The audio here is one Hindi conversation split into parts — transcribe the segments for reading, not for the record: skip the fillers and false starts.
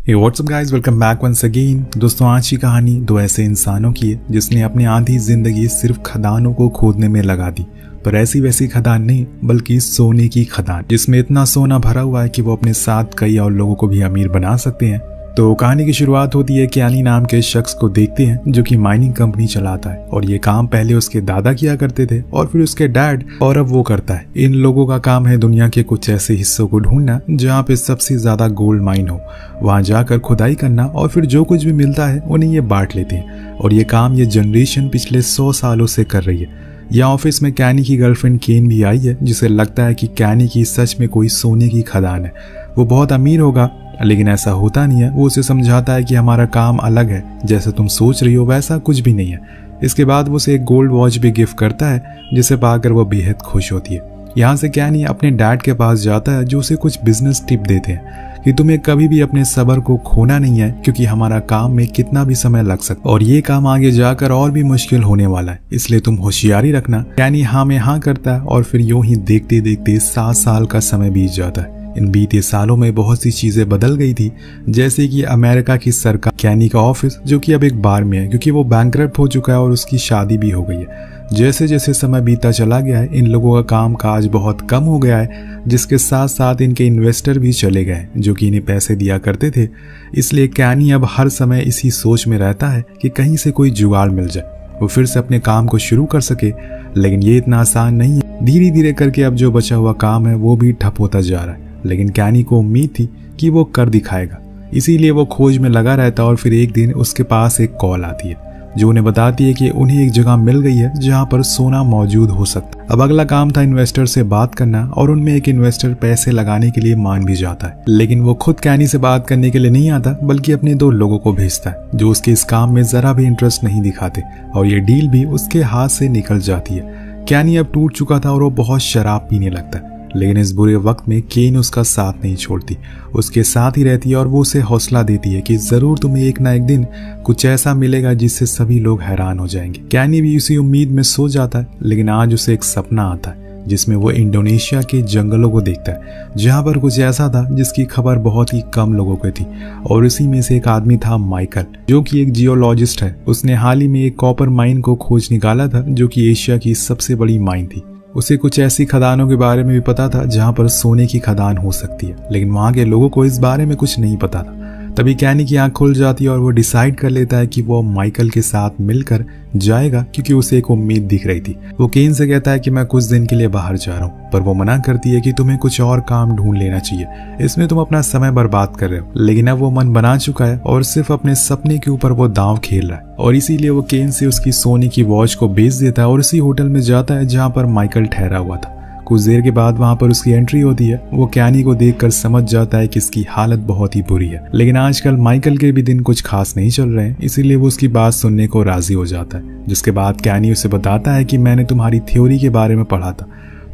हे what's up guys, welcome back once again. दोस्तों, आज की कहानी दो ऐसे इंसानों की है जिसने अपनी आधी जिंदगी सिर्फ खदानों को खोदने में लगा दी। पर ऐसी वैसी खदान नहीं, बल्कि सोने की खदान, जिसमें इतना सोना भरा हुआ है कि वो अपने साथ कई और लोगों को भी अमीर बना सकते हैं। तो कहानी की शुरुआत होती है कैनी नाम के शख्स को देखते हैं जो कि माइनिंग कंपनी चलाता है, और ये काम पहले उसके दादा किया करते थे और फिर उसके डैड, और अब वो करता है। इन लोगों का काम है दुनिया के कुछ ऐसे हिस्सों को ढूंढना जहाँ पे सबसे ज्यादा गोल्ड माइन हो, वहां जाकर खुदाई करना और फिर जो कुछ भी मिलता है उन्हें ये बांट लेते हैं। और ये काम ये जनरेशन पिछले 100 सालों से कर रही है। यहाँ ऑफिस में कैनी की गर्लफ्रेंड केन भी आई है, जिसे लगता है कि कैनी की सच में कोई सोने की खदान है, वो बहुत अमीर होगा। लेकिन ऐसा होता नहीं है। वो उसे समझाता है कि हमारा काम अलग है, जैसे तुम सोच रही हो वैसा कुछ भी नहीं है। इसके बाद वो उसे एक गोल्ड वॉच भी गिफ्ट करता है, जिसे पाकर वो बेहद खुश होती है। यहाँ से कैनी अपने डैड के पास जाता है, जो उसे कुछ बिजनेस टिप देते हैं कि तुम्हें कभी भी अपने सब्र को खोना नहीं है, क्योंकि हमारा काम में कितना भी समय लग सकता है और ये काम आगे जाकर और भी मुश्किल होने वाला है, इसलिए तुम होशियारी रखना। कैनी हाँ में हाँ करता है और फिर यूं ही देखते देखते 7 साल का समय बीत जाता है। इन बीते सालों में बहुत सी चीजें बदल गई थी, जैसे कि अमेरिका की सरकार, कैनी का ऑफिस जो कि अब एक बार में है क्योंकि वो बैंकरप्ट हो चुका है, और उसकी शादी भी हो गई है। जैसे जैसे समय बीता चला गया है, इन लोगों का काम काज बहुत कम हो गया है, जिसके साथ साथ इनके इन्वेस्टर भी चले गए जो कि इन्हें पैसे दिया करते थे। इसलिए कैनी अब हर समय इसी सोच में रहता है कि कहीं से कोई जुगाड़ मिल जाए, वो फिर से अपने काम को शुरू कर सके। लेकिन ये इतना आसान नहीं है। धीरे धीरे करके अब जो बचा हुआ काम है वो भी ठप होता जा रहा है। लेकिन कैनी को उम्मीद थी कि वो कर दिखाएगा, इसीलिए वो खोज में लगा रहता। और फिर एक दिन उसके पास एक कॉल आती है जो उन्हें बताती है कि उन्हें एक जगह मिल गई है जहां पर सोना मौजूद हो सकता है। अब अगला काम था इन्वेस्टर से बात करना, और उनमें एक इन्वेस्टर पैसे लगाने के लिए मान भी जाता है। लेकिन वो खुद कैनी से बात करने के लिए नहीं आता, बल्कि अपने 2 लोगों को भेजता है जो उसके इस काम में जरा भी इंटरेस्ट नहीं दिखाते, और ये डील भी उसके हाथ से निकल जाती है। कैनी अब टूट चुका था और वो बहुत शराब पीने लगता है। लेकिन इस बुरे वक्त में केन उसका साथ नहीं छोड़ती, उसके साथ ही रहती है और वो उसे हौसला देती है कि जरूर तुम्हें एक ना एक दिन कुछ ऐसा मिलेगा जिससे सभी लोग हैरान हो जाएंगे। कैनी भी इसी उम्मीद में सो जाता है, लेकिन आज उसे एक सपना आता है जिसमें वो इंडोनेशिया के जंगलों को देखता है, जहां पर कुछ ऐसा था जिसकी खबर बहुत ही कम लोगों को थी। और इसी में से एक आदमी था माइकल, जो कि एक जियोलॉजिस्ट है। उसने हाल ही में एक कॉपर माइन को खोज निकाला था, जो कि एशिया की सबसे बड़ी माइन थी। उसे कुछ ऐसी खदानों के बारे में भी पता था जहां पर सोने की खदान हो सकती है, लेकिन वहां के लोगों को इस बारे में कुछ नहीं पता था। तभी कैनी की आंख खुल जाती है और वो डिसाइड कर लेता है कि वो माइकल के साथ मिलकर जाएगा, क्योंकि उसे एक उम्मीद दिख रही थी। वो केन से कहता है कि मैं कुछ दिन के लिए बाहर जा रहा हूँ, पर वो मना करती है कि तुम्हें कुछ और काम ढूंढ लेना चाहिए, इसमें तुम अपना समय बर्बाद कर रहे हो। लेकिन अब वो मन बना चुका है और सिर्फ अपने सपने के ऊपर वो दांव खेल रहा है, और इसीलिए वो केन से उसकी सोने की वॉच को बेच देता है और उसी होटल में जाता है जहाँ पर माइकल ठहरा हुआ था। कुछ देर के बाद वहां पर उसकी एंट्री होती है। वो कैनी को देखकर समझ जाता है कि इसकी हालत बहुत ही बुरी है। लेकिन आजकल माइकल के भी दिन कुछ खास नहीं चल रहे हैं, इसीलिए वो उसकी बात सुनने को राजी हो जाता है। जिसके बाद कैनी उसे बताता है कि मैंने तुम्हारी थ्योरी के बारे में पढ़ा था,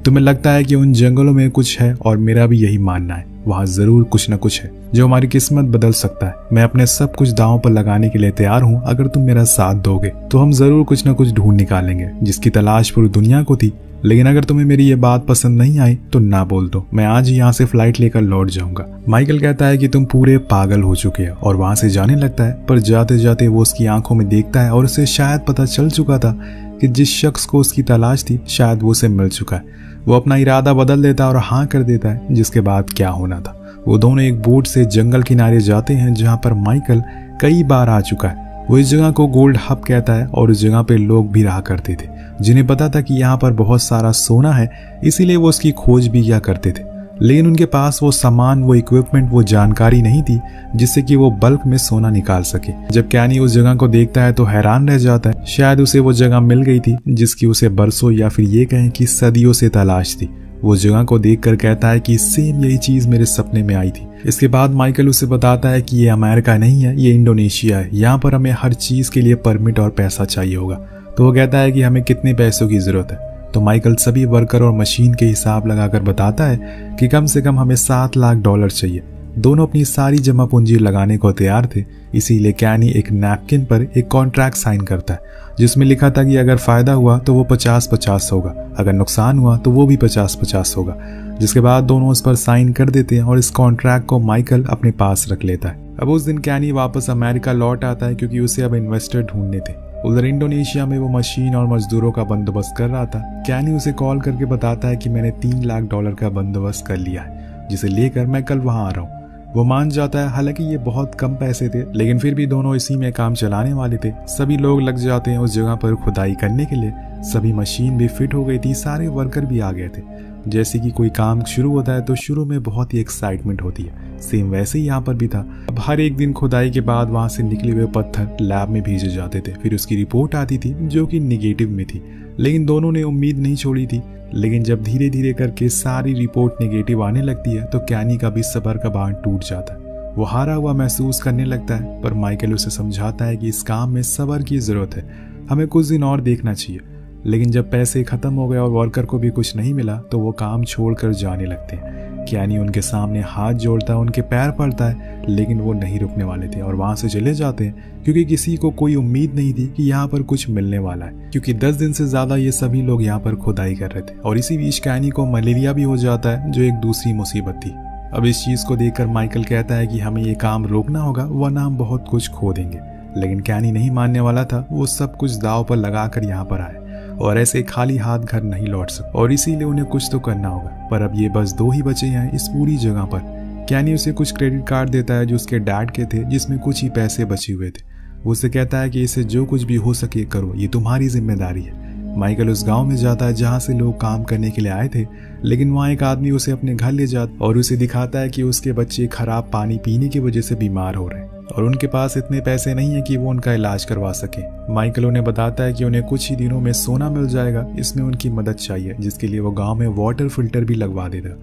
तुम्हें लगता है कि उन जंगलों में कुछ है, और मेरा भी यही मानना है, वहां जरूर कुछ न कुछ है जो हमारी किस्मत बदल सकता है। मैं अपने सब कुछ दांव पर लगाने के लिए तैयार हूँ। अगर तुम मेरा साथ दोगे तो हम जरूर कुछ न कुछ ढूंढ निकालेंगे जिसकी तलाश पूरी दुनिया को थी। लेकिन अगर तुम्हें मेरी ये बात पसंद नहीं आई तो ना बोल दो, मैं आज ही यहाँ से फ्लाइट लेकर लौट जाऊंगा। माइकल कहता है कि तुम पूरे पागल हो चुके हो, और वहां से जाने लगता है। पर जाते जाते वो उसकी आंखों में देखता है और उसे शायद पता चल चुका था कि जिस शख्स को उसकी तलाश थी शायद वो उसे मिल चुका है। वो अपना इरादा बदल देता है और हाँ कर देता है। जिसके बाद क्या होना था, वो दोनों एक बोट से जंगल किनारे जाते हैं जहाँ पर माइकल कई बार आ चुका है। वो इस जगह को गोल्ड हब कहता है, और उस जगह पे लोग भी रहा करते थे जिन्हें पता था कि यहाँ पर बहुत सारा सोना है, इसीलिए वो उसकी खोज भी किया करते थे। लेकिन उनके पास वो सामान, वो इक्विपमेंट, वो जानकारी नहीं थी जिससे कि वो बल्क में सोना निकाल सके। जब कैनी उस जगह को देखता है तो हैरान रह जाता है। शायद उसे वो जगह मिल गई थी जिसकी उसे बरसों या फिर ये कहें कि सदियों से तलाश थी। वो जगह को देखकर कहता है कि सेम यही चीज मेरे सपने में आई थी। इसके बाद माइकल उसे बताता है कि ये अमेरिका नहीं है, ये इंडोनेशिया है। यहाँ पर हमें हर चीज के लिए परमिट और पैसा चाहिए होगा। तो वो कहता है कि हमें कितने पैसों की जरूरत है। तो माइकल सभी वर्कर और मशीन के हिसाब लगाकर बताता है कि कम से कम हमें $7 लाख चाहिए। दोनों अपनी सारी जमा पूंजी लगाने को तैयार थे, इसीलिए कैनी एक नैपकिन पर एक कॉन्ट्रैक्ट साइन करता है जिसमें लिखा था कि अगर फायदा हुआ तो वो 50-50 होगा, अगर नुकसान हुआ तो वो भी 50-50 होगा। जिसके बाद दोनों उस पर साइन कर देते हैं और इस कॉन्ट्रैक्ट को माइकल अपने पास रख लेता है। अब उस दिन कैनी वापस अमेरिका लौट आता है क्योंकि उसे अब इन्वेस्टर ढूंढने थे। उधर इंडोनेशिया में वो मशीन और मजदूरों का बंदोबस्त कर रहा था। कैनी उसे कॉल करके बताता है कि मैंने $3 लाख का बंदोबस्त कर लिया है, जिसे लेकर मैं कल वहां आ रहा हूँ। वो मान जाता है, हालांकि ये बहुत कम पैसे थे, लेकिन फिर भी दोनों इसी में काम चलाने वाले थे। सभी लोग लग जाते हैं उस जगह पर खुदाई करने के लिए। सभी मशीन भी फिट हो गई थी, सारे वर्कर भी आ गए थे। जैसे कि कोई काम शुरू होता है तो शुरू में बहुत ही एक्साइटमेंट होती है, सेम वैसे ही यहाँ पर भी था। अब हर एक दिन खुदाई के बाद वहां से निकले हुए पत्थर लैब में भेजे जाते थे, फिर उसकी रिपोर्ट आती थी जो कि निगेटिव में थी। लेकिन दोनों ने उम्मीद नहीं छोड़ी थी। लेकिन जब धीरे धीरे करके सारी रिपोर्ट नेगेटिव आने लगती है तो कैनी का भी सब्र का बांध टूट जाता है। वो हारा हुआ महसूस करने लगता है, पर माइकल उसे समझाता है कि इस काम में सब्र की जरूरत है, हमें कुछ दिन और देखना चाहिए। लेकिन जब पैसे खत्म हो गए और वर्कर को भी कुछ नहीं मिला तो वो काम छोड़कर जाने लगते हैं। कैनी उनके सामने हाथ जोड़ता है, उनके पैर पड़ता है, लेकिन वो नहीं रुकने वाले थे और वहां से चले जाते हैं क्योंकि किसी को कोई उम्मीद नहीं थी कि यहाँ पर कुछ मिलने वाला है, क्योंकि 10 दिन से ज्यादा ये सभी लोग यहाँ पर खुदाई कर रहे थे। और इसी बीच कैनी को मलेरिया भी हो जाता है, जो एक दूसरी मुसीबत थी। अब इस चीज को देखकर माइकल कहता है कि हमें ये काम रोकना होगा, वरना हम बहुत कुछ खो देंगे। लेकिन कैनी नहीं मानने वाला था। वो सब कुछ दांव पर लगाकर यहाँ पर आए और ऐसे खाली हाथ घर नहीं लौट सकते, और इसीलिए उन्हें कुछ तो करना होगा। पर अब ये बस 2 ही बचे हैं इस पूरी जगह पर। कैनी उसे कुछ क्रेडिट कार्ड देता है जो उसके डैड के थे, जिसमें कुछ ही पैसे बचे हुए थे। वो उसे कहता है कि इसे जो कुछ भी हो सके करो, ये तुम्हारी जिम्मेदारी है। माइकल उस गांव में जाता है जहां से लोग काम करने के लिए आए थे, लेकिन वहां एक आदमी उसे अपने घर ले जाता और उसे दिखाता है कि उसके बच्चे खराब पानी पीने की वजह से बीमार हो रहे हैं और उनके पास इतने पैसे नहीं है कि वो उनका इलाज करवा सके। माइकल उन्हें बताता है कि उन्हें कुछ ही दिनों में सोना मिल जाएगा, इसमें उनकी मदद चाहिए, जिसके लिए वो गांव में वाटर फिल्टर भी लगवा देगा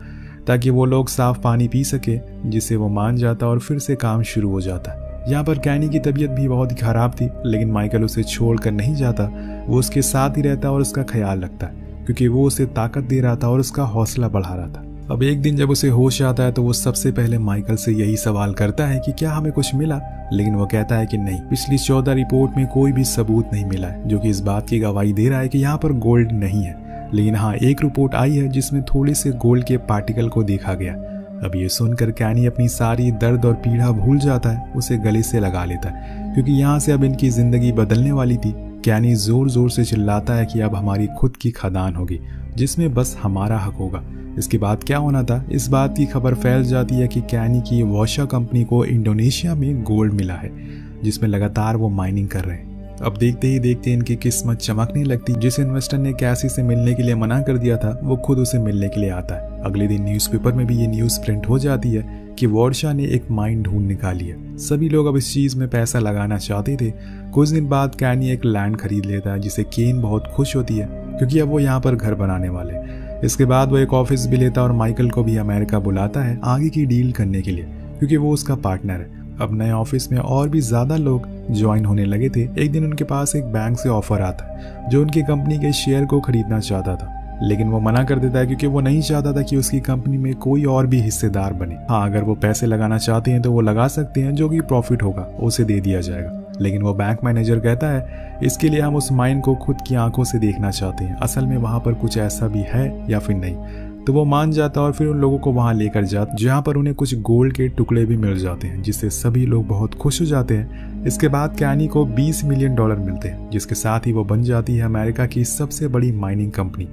ताकि वो लोग साफ पानी पी सके, जिसे वो मान जाता और फिर से काम शुरू हो जाता है। यहाँ पर कैनी की तबीयत भी बहुत ही खराब थी, लेकिन माइकल उसे छोड़कर नहीं जाता। वो उसके साथ ही रहता और उसका ख्याल रखता है, क्योंकि वो उसे ताकत दे रहा था और उसका हौसला बढ़ा रहा था। अब एक दिन जब उसे होश आता है तो वो सबसे पहले माइकल से यही सवाल करता है कि क्या हमें कुछ मिला, लेकिन वो कहता है कि नहीं, पिछली 14 रिपोर्ट में कोई भी सबूत नहीं मिला है जो कि इस बात की गवाही दे रहा है कि यहाँ पर गोल्ड नहीं है। लेकिन हाँ, एक रिपोर्ट आई है जिसमें थोड़े से गोल्ड के पार्टिकल को देखा गया। अब ये सुनकर कैनी अपनी सारी दर्द और पीड़ा भूल जाता है, उसे गले से लगा लेता है, क्योंकि यहाँ से अब इनकी जिंदगी बदलने वाली थी। कैनी जोर जोर से चिल्लाता है कि अब हमारी खुद की खदान होगी जिसमें बस हमारा हक होगा। इसके बाद क्या होना था, इस बात की खबर फैल जाती है कि कैनी की वॉशा कंपनी को इंडोनेशिया में गोल्ड मिला है, जिसमें लगातार वो माइनिंग कर रहे हैं। अब देखते ही देखते इनकी किस्मत चमकने लगती। जिस इन्वेस्टर ने कैसी से मिलने के लिए मना कर दिया था, वो खुद उसे मिलने के लिए आता है। अगले दिन न्यूज़पेपर में भी ये न्यूज़ प्रिंट हो जाती है कि वॉशा ने एक माइन ढूंढ निकाली है। सभी लोग अब इस चीज में पैसा लगाना चाहते थे। कुछ दिन बाद कैनी एक लैंड खरीद लेता है, जिसे केन बहुत खुश होती है क्योंकि अब वो यहाँ पर घर बनाने वाले हैं। इसके बाद वो एक ऑफिस भी लेता और माइकल को भी अमेरिका बुलाता है आगे की डील करने के लिए, क्योंकि वो उसका पार्टनर है। अब नए ऑफिस में और भी ज्यादा लोग ज्वाइन होने लगे थे। एक दिन उनके पास एक बैंक से ऑफर आता है जो उनकी कंपनी के शेयर को खरीदना चाहता था, लेकिन वो मना कर देता है क्योंकि वो नहीं चाहता था कि उसकी कंपनी में कोई और भी हिस्सेदार बने। हाँ, अगर वो पैसे लगाना चाहते हैं तो वो लगा सकते हैं, जो कि प्रॉफिट होगा उसे दे दिया जाएगा। लेकिन वो बैंक मैनेजर कहता है इसके लिए हम उस माइन को खुद की आंखों से देखना चाहते हैं, असल में वहां पर कुछ ऐसा भी है या फिर नहीं। तो वो मान जाता और फिर उन लोगों को वहां लेकर जाता, जहां पर उन्हें कुछ गोल्ड के टुकड़े भी मिल जाते हैं, जिससे सभी लोग बहुत खुश हो जाते हैं। इसके बाद कैनी को $20 मिलियन मिलते हैं, जिसके साथ ही वो बन जाती है अमेरिका की सबसे बड़ी माइनिंग कंपनी।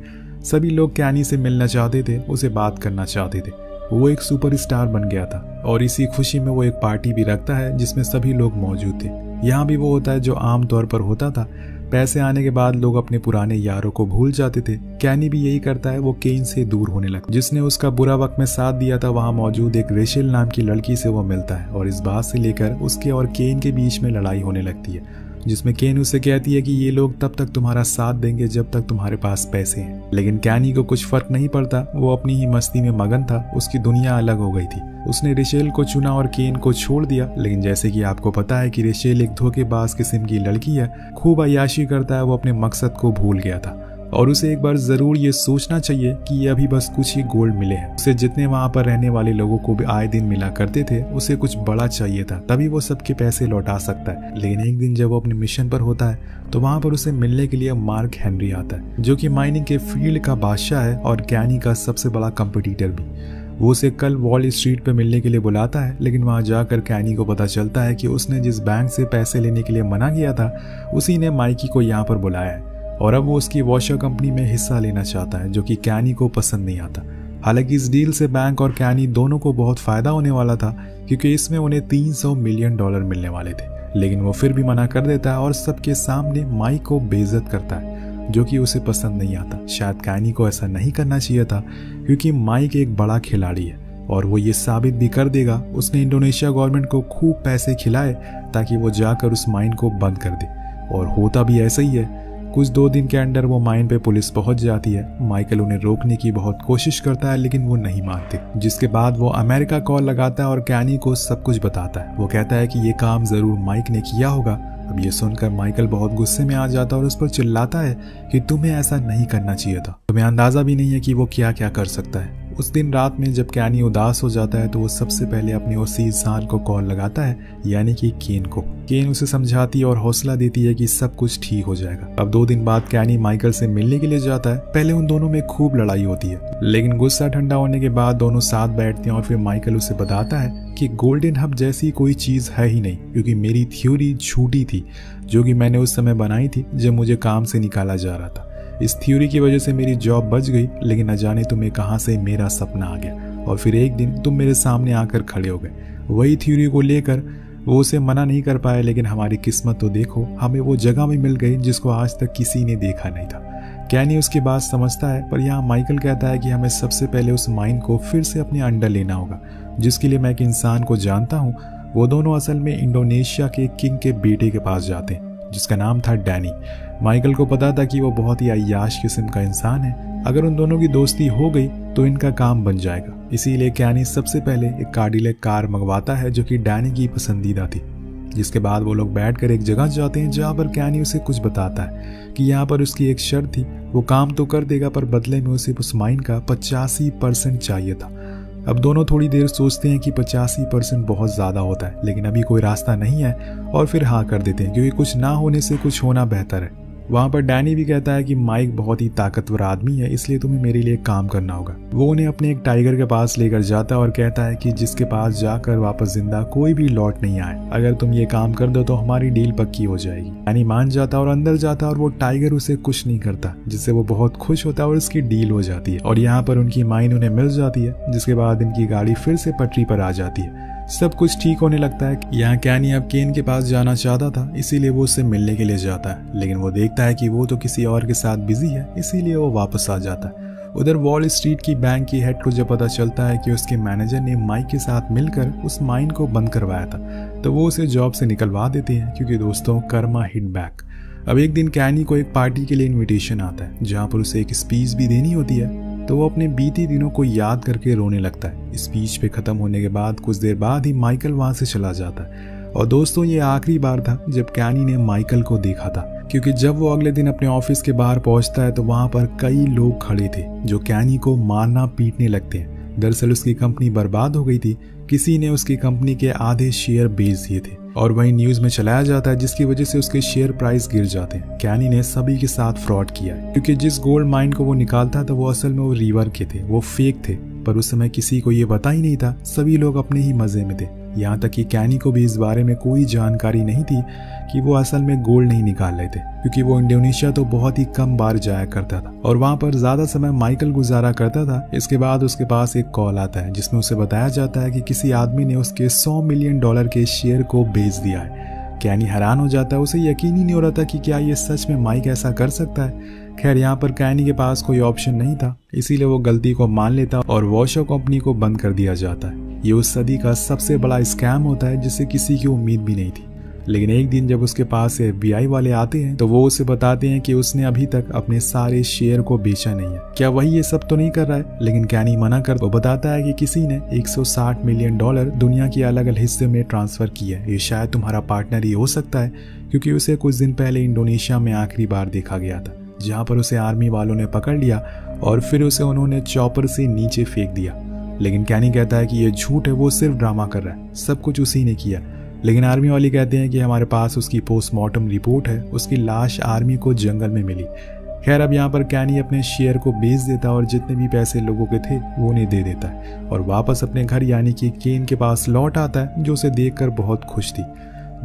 सभी लोग कैनी से मिलना चाहते थे, उसे बात करना चाहते थे। वो एक सुपरस्टार बन गया था और इसी खुशी में वो एक पार्टी भी रखता है जिसमें सभी लोग मौजूद थे। यहाँ भी वो होता है जो आमतौर पर होता था। पैसे आने के बाद लोग अपने पुराने यारों को भूल जाते थे। कैनी भी यही करता है, वो केन से दूर होने लगता। जिसने उसका बुरा वक्त में साथ दिया था, वहां मौजूद एक रेशेल नाम की लड़की से वो मिलता है और इस बात से लेकर उसके और केन के बीच में लड़ाई होने लगती है, जिसमें केन उससे कहती है कि ये लोग तब तक तुम्हारा साथ देंगे जब तक तुम्हारे पास पैसे हैं। लेकिन कैनी को कुछ फर्क नहीं पड़ता, वो अपनी ही मस्ती में मगन था। उसकी दुनिया अलग हो गई थी। उसने रेशेल को चुना और केन को छोड़ दिया। लेकिन जैसे कि आपको पता है कि रेशेल एक धोखेबाज किस्म की लड़की है, खूब अय्याशी करता है। वो अपने मकसद को भूल गया था और उसे एक बार जरूर ये सोचना चाहिए कि ये अभी बस कुछ ही गोल्ड मिले हैं। उसे जितने वहां पर रहने वाले लोगों को भी आए दिन मिला करते थे, उसे कुछ बड़ा चाहिए था, तभी वो सबके पैसे लौटा सकता है। लेकिन एक दिन जब वो अपने मिशन पर होता है तो वहां पर उसे मिलने के लिए मार्क हेनरी आता है, जो कि माइनिंग के फील्ड का बादशाह है और कैनी का सबसे बड़ा कंपटीटर भी। वो उसे कल वॉल स्ट्रीट पे मिलने के लिए बुलाता है, लेकिन वहां जाकर कैनी को पता चलता है कि उसने जिस बैंक से पैसे लेने के लिए मना किया था उसी ने माइकी को यहाँ पर बुलाया है और अब वो उसकी वॉशर कंपनी में हिस्सा लेना चाहता है, जो कि कैनी को पसंद नहीं आता। हालांकि इस डील से बैंक और कैनी दोनों को बहुत फायदा होने वाला था, क्योंकि इसमें उन्हें $300 मिलियन मिलने वाले थे, लेकिन वो फिर भी मना कर देता है और सबके सामने माइक को बेइज्जत करता है, जो कि उसे पसंद नहीं आता। शायद कैनी को ऐसा नहीं करना चाहिए था, क्योंकि माइक एक बड़ा खिलाड़ी है और वो ये साबित भी कर देगा। उसने इंडोनेशिया गवर्नमेंट को खूब पैसे खिलाए ताकि वो जाकर उस माइन को बंद कर दे, और होता भी ऐसा ही है। कुछ 2 दिन के अंदर वो माइन पे पुलिस पहुंच जाती है। माइकल उन्हें रोकने की बहुत कोशिश करता है, लेकिन वो नहीं मानते, जिसके बाद वो अमेरिका कॉल लगाता है और कैनी को सब कुछ बताता है। वो कहता है कि ये काम जरूर माइक ने किया होगा। अब ये सुनकर माइकल बहुत गुस्से में आ जाता है और उस पर चिल्लाता है कि तुम्हें ऐसा नहीं करना चाहिए था, तुम्हें अंदाजा भी नहीं है कि वो क्या क्या कर सकता है। उस दिन रात में जब कैनी उदास हो जाता है तो वो सबसे पहले अपने उसी इंसान को कॉल लगाता है, यानी कि केन को। केन उसे समझाती है और हौसला देती है कि सब कुछ ठीक हो जाएगा। अब 2 दिन बाद कैनी माइकल से मिलने के लिए जाता है। पहले उन दोनों में खूब लड़ाई होती है, लेकिन गुस्सा ठंडा होने के बाद दोनों साथ बैठते हैं और फिर माइकल उसे बताता है कि गोल्डन हब जैसी कोई चीज है ही नहीं, क्योंकि मेरी थ्योरी झूठी थी जो कि मैंने उस समय बनाई थी जब मुझे काम से निकाला जा रहा था। इस थ्योरी की वजह से मेरी जॉब बच गई, लेकिन न जाने तुम्हें कहां से मेरा सपना आ गया और फिर एक दिन तुम मेरे सामने आकर खड़े हो गए। वही थ्योरी को लेकर वो उसे मना नहीं कर पाए, लेकिन हमारी किस्मत तो देखो, हमें वो जगह भी मिल गई जिसको आज तक किसी ने देखा नहीं था। कैनी उसकी बात समझता है, पर यहाँ माइकल कहता है कि हमें सबसे पहले उस माइन को फिर से अपने अंडर लेना होगा, जिसके लिए मैं एक इंसान को जानता हूँ। वो दोनों असल में इंडोनेशिया के किंग के बेटे के पास जाते हैं, जिसका नाम था डैनी। माइकल को पता था कि वो बहुत ही अय्याश किस्म का इंसान है। अगर उन दोनों की दोस्ती हो गई तो इनका काम बन जाएगा। इसीलिए कैनी सबसे पहले एक कार्डिलैक कार मंगवाता है, जो कि डैनी की पसंदीदा थी। जिसके बाद वो लोग बैठकर एक जगह जाते हैं जहाँ पर कैनी उसे कुछ बताता है कि यहाँ पर उसकी एक शर्त थी, वो काम तो कर देगा पर बदले में उसे उस माइन का 85% चाहिए था। अब दोनों थोड़ी देर सोचते हैं कि 85% बहुत ज़्यादा होता है, लेकिन अभी कोई रास्ता नहीं है और फिर हाँ कर देते हैं, क्योंकि कुछ ना होने से कुछ होना बेहतर है। वहाँ पर डैनी भी कहता है कि माइक बहुत ही ताकतवर आदमी है, इसलिए तुम्हें मेरे लिए काम करना होगा। वो उन्हें अपने एक टाइगर के पास लेकर जाता है और कहता है कि जिसके पास जाकर वापस जिंदा कोई भी लौट नहीं आए। अगर तुम ये काम कर दो तो हमारी डील पक्की हो जाएगी। डैनी मान जाता है और अंदर जाता है और वो टाइगर उसे कुछ नहीं करता, जिससे वो बहुत खुश होता है और उसकी डील हो जाती है। और यहाँ पर उनकी माइन उन्हें मिल जाती है, जिसके बाद इनकी गाड़ी फिर से पटरी पर आ जाती है। सब कुछ ठीक होने लगता है। यहाँ कैनी अब केन के पास जाना चाहता था, इसीलिए वो उससे मिलने के लिए जाता है, लेकिन वो देखता है कि वो तो किसी और के साथ बिजी है, इसीलिए वो वापस आ जाता है। उधर वॉल स्ट्रीट की बैंक की हेड को जब पता चलता है कि उसके मैनेजर ने माइक के साथ मिलकर उस माइन को बंद करवाया था, तो वो उसे जॉब से निकलवा देते हैं, क्योंकि दोस्तों कर्मा हिट बैक। अब एक दिन कैनी को एक पार्टी के लिए इन्विटेशन आता है, जहाँ पर उसे एक स्पीच भी देनी होती है, तो वो अपने बीते दिनों को याद करके रोने लगता है। स्पीच पे खत्म होने के बाद कुछ देर बाद ही माइकल वहां से चला जाता है। और दोस्तों ये आखिरी बार था जब कैनी ने माइकल को देखा था, क्योंकि जब वो अगले दिन अपने ऑफिस के बाहर पहुंचता है तो वहां पर कई लोग खड़े थे जो कैनी को मारना पीटने लगते हैं। दरअसल उसकी कंपनी बर्बाद हो गई थी, किसी ने उसकी कंपनी के आधे शेयर बेच दिए थे और वही न्यूज में चलाया जाता है, जिसकी वजह से उसके शेयर प्राइस गिर जाते हैं। कैनी ने सभी के साथ फ्रॉड किया है, क्योंकि जिस गोल्ड माइन को वो निकालता था वो असल में वो रिवर के थे, वो फेक थे, पर उस समय किसी को ये पता ही नहीं था। सभी लोग अपने ही मजे में थे, यहाँ तक कि कैनी को भी इस बारे में कोई जानकारी नहीं थी कि वो असल में गोल्ड नहीं निकाल रहे थे, क्योंकि वो इंडोनेशिया तो बहुत ही कम बार जाया करता था और वहाँ पर ज्यादा समय माइकल गुजारा करता था। इसके बाद उसके पास एक कॉल आता है, जिसमें उसे बताया जाता है कि किसी आदमी ने उसके $100 मिलियन के शेयर को बेच दिया है। कैनी हैरान हो जाता है, उसे यकीन ही नहीं हो रहा था कि क्या ये सच में माइक ऐसा कर सकता है। खैर यहाँ पर कैनी के पास कोई ऑप्शन नहीं था, इसीलिए वो गलती को मान लेता और वॉशर कंपनी को बंद कर दिया जाता है। ये उस सदी का सबसे बड़ा स्कैम होता है, जिससे किसी की उम्मीद भी नहीं थी। लेकिन एक दिन जब उसके पास FBI वाले आते हैं तो वो उसे बताते हैं कि उसने अभी तक अपने सारे शेयर को बेचा नहीं है। क्या वही ये सब तो नहीं कर रहा है? लेकिन कैनी मना कर वो बताता है कि किसी ने $160 मिलियन दुनिया के अलग अलग हिस्से में ट्रांसफर किया है। ये शायद तुम्हारा पार्टनर ही हो सकता है, क्योंकि उसे कुछ दिन पहले इंडोनेशिया में आखिरी बार देखा गया था, जहाँ पर उसे आर्मी वालों ने पकड़ लिया और फिर उसे उन्होंने चॉपर से नीचे फेंक दिया। लेकिन कैनी कहता है कि ये झूठ है, वो सिर्फ ड्रामा कर रहा है, सब कुछ उसी ने किया। लेकिन आर्मी वाले कहते हैं कि हमारे पास उसकी पोस्टमार्टम रिपोर्ट है, उसकी लाश आर्मी को जंगल में मिली। खैर अब यहाँ पर कैनी अपने शेयर को बेच देता है और जितने भी पैसे लोगों के थे वो उन्हें दे देता है और वापस अपने घर यानी कि केन के पास लौट आता है, जो उसे देखकर बहुत खुश थी।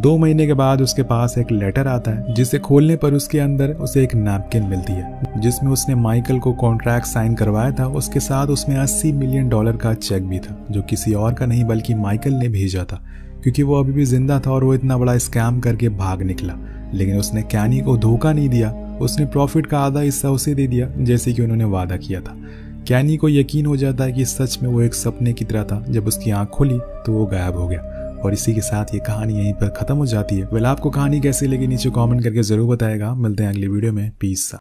2 महीने के बाद उसके पास एक लेटर आता है जिसे खोलने पर उसके अंदर उसे एक नैपकिन मिलती है जिसमें उसने माइकल को कॉन्ट्रैक्ट साइन करवाया था। उसके साथ उसमें $80 मिलियन का चेक भी था, जो किसी और का नहीं बल्कि माइकल ने भेजा था, क्योंकि वो अभी भी जिंदा था और वो इतना बड़ा स्कैम करके भाग निकला। लेकिन उसने कैनी को धोखा नहीं दिया, उसने प्रॉफिट का आधा हिस्सा उसे दे दिया जैसे कि उन्होंने वादा किया था। कैनी को यकीन हो जाता है कि सच में वो एक सपने की तरह था। जब उसकी आंख खुली तो वो गायब हो गया और इसी के साथ ये कहानी यहीं पर खत्म हो जाती है। वेल, आपको कहानी कैसी लगी नीचे कमेंट करके जरूर बताएगा। मिलते हैं अगली वीडियो में। पीस।